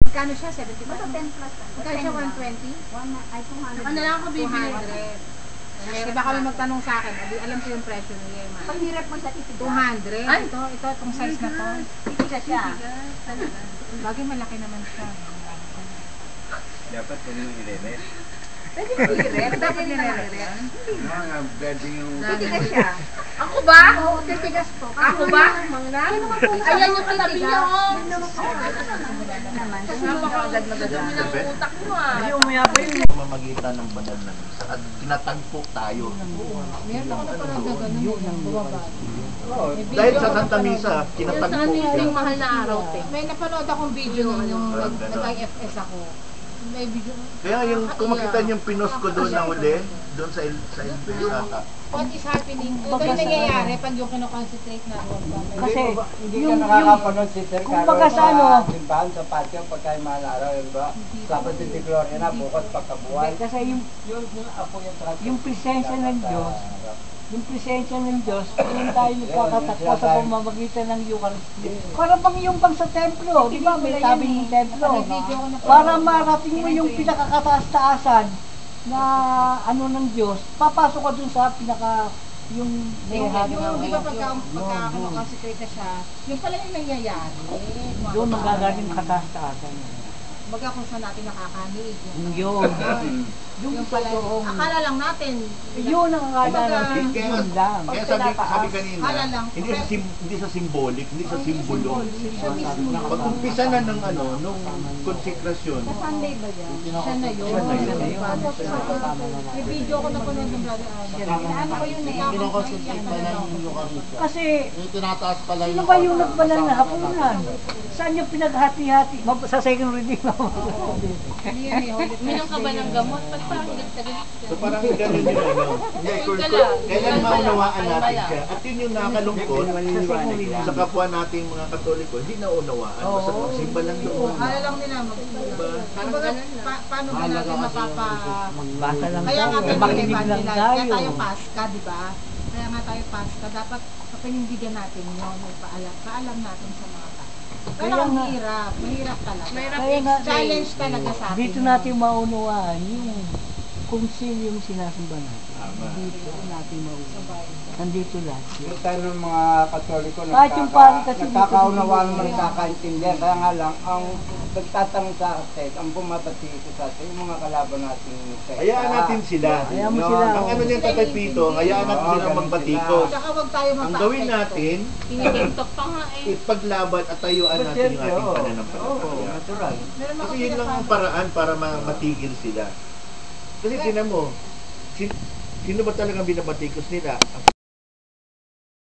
Magkano siya? 75? Basta 10 plus. Magkano siya? 120? Ay, 200. Ano lang ako bibili? 200. Di ba kami magtanong sa akin? Alam ko yung presyo niya. Pag hirap mo sa titigas. 200. Ay! Itong size na to. Titigas siya. Bagay malaki naman siya. Dapat kung yung i-rent. Pwede mo i-rep. Pwede mo i-rep. Pwede yung... Titigas siya. Ako ba? Oo, titigas po. Ako ba? Ayan yung katabi niya, oh. Naman. Kasi Napakadami ng utak mo, ah. Mamagitan ng banal na misa at tinatagpo tayo. Meron ako napanood na gano'n yung bumaba. Dahil sa Santa Misa, Yung sa tinatagpo kanila tayo. yung mahal na araw, te. May napanood akong video nung nag-IFS ako. May video. Kaya yung kung makita niyo yung pinos ko doon na huli, doon sa Ilbesata. What is happening? Ito yung nangyayari pag yung kinoconcentrate na road. Kasi Hindi yung ka nakakapanood si Sir kumbaga Carol sa ano, simbahan sa patio pagka yung mahal na araw, di ba? Sa Titi Gloria na, bukas pagkabuhay. kasi Yung apo yung trato. yung presensya ng Diyos, yung presensya ng Diyos, kung tayo nagkakatakbo sa pamamagitan ng Eucharistia. Para bang yung bang sa templo, di ba? May tabi yung templo. Para marating mo yung pinakakataas-taasan na ano ng Diyos, papasok ka dun sa yung Di ba pagka kinoconcentrate na siya, yung pala yung nangyayari. doon magagaling kataas-taasan. Baga kung saan natin nakakanig. Yun. Yung pala, akala lang natin. Yun ang akala natin, Kaya, yun lang. kaya sabi kanina, Akala lang. hindi sa symbolic, hindi sa simbolo. Siya mismo. Pag-umpisa na ng nung konsekrasyon, Sunday ba yan? Siya na yun. Siya na yun. May video ko na panood ng brother Ano ko yun eh? kinoconcentrate pala yung Eucharistia. Kasi, Yung tinataas pala sino ba yung nagbanal na hapunan? Saan yung pinaghati-hati? Sa second reading mo. Uminom ka ba ng gamot? Ba't parang nagtagal? So parang ganun yung ano. Kailan maunawaan natin siya. At yun yung nakakalungkot sa kapwa nating mga Katoliko, hindi naunawaan. Basta magsimba lang doon. Akala lang nila kumbaga, paano ba natin Basta lang Kaya nga tayo makinig lang Kaya tayo. tayo Paska, di ba? Kaya nga tayo Paska, dapat papanindigan natin yun, paalam natin sa mga tao. Pero Kaya ang nga- mahirap talaga. Kaya nga, Challenge talaga sa atin. dito natin maunawaan yung kung sino yung sinasamba natin. Tama. Dito natin maunawaan. Nandito lahat. Yung tayo ng mga Katoliko, Kahit yung pari kasi dito, nagkakaunawaan dito, mo, nagkakaintindihan. Kaya nga lang, ang nagtatanong sa atin, ang bumabati sa atin, yung mga kalaban natin sa Hayaan natin sila. Hayaan mo sila. Ang ano niya Tatay Pito, hayaan natin silang magbatikos. Tsaka huwag tayo Ang gawin natin, Tinitintok pa nga eh. ipaglaban at tayuan natin yung ating pananampalataya. natural. Kasi yun lang ang paraan para matigil sila. Kasi tinan mo, sino ba talagang binabatikos nila?